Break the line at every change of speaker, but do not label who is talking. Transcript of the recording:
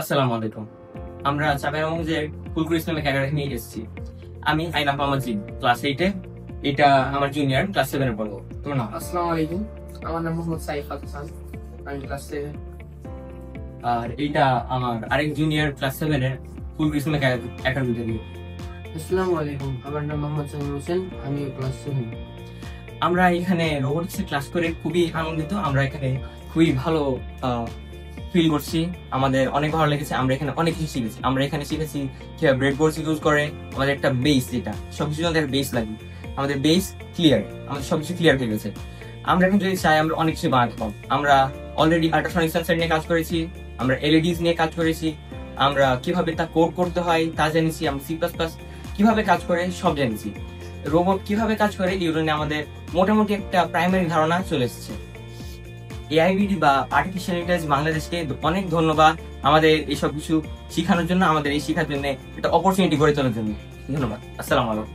আসসালামু আলাইকুম। আমরা চাঁপাইনবাবগঞ্জের ফুলকুর ইসলামিক একাডেমি এসেছি। আমি আইনাফ মোহাম্মদ জিন, ক্লাস 8-এ। এটা আমার জুনিয়র, ক্লাস 7-এ পড়বো। তোমার নাম?
আসসালামু আলাইকুম, আমার নাম মোহাম্মদ সাইফ হাসান, আমি ক্লাস 7।
আর এইটা আমার আরেক জুনিয়র, ক্লাস 7-এর, ফুলকুর ইসলামিক একাডেমি থেকে।
আসসালামু আলাইকুম, আমার নাম মোহাম্মদ সাইফ হোসেন, আমি ক্লাস 7।
আমরা এখানে রোবোটিক্সে ক্লাস করে খুবই আনন্দিত। আমরা এখানে খুবই ভালো ফিল করছি, আমাদের অনেক ভালো লেগেছে। আমরা এখানে অনেক কিছু শিখেছি। আমরা এখানে শিখেছি কিভাবে ব্রেড বোর্ড ইউজ করে, আমাদের একটা বেস, যেটা সবকিছু আমাদের বেস লাগে, আমাদের বেস ক্লিয়ার, আমাদের সবকিছু ক্লিয়ার হয়ে গেছে। আমরা এখন যদি চাই আমরা অনেক কিছু বানাতে পারবো। আমরা অলরেডি আল্ট্রাসনিক সেন্সর নিয়ে কাজ করেছি, আমরা এলইডিস নিয়ে কাজ করেছি, আমরা কিভাবে তা কোড করতে হয় তা জেনেছি, আমরা C++ কিভাবে কাজ করে সব জেনেছি। রোবট কিভাবে কাজ করে এগুলো নিয়ে আমাদের মোটামুটি একটা প্রাইমারি ধারণা চলে এসেছে। এআইবিডি বা আর্টিফিশিয়াল ইন্টেলিজেন্স বাংলাদেশকে অনেক ধন্যবাদ আমাদের এইসব কিছু শেখানোর জন্য, আমাদের এই শেখার জন্য একটা অপরচুনিটি গড়ে তোলার জন্য। ধন্যবাদ। আসসালামু আলাইকুম।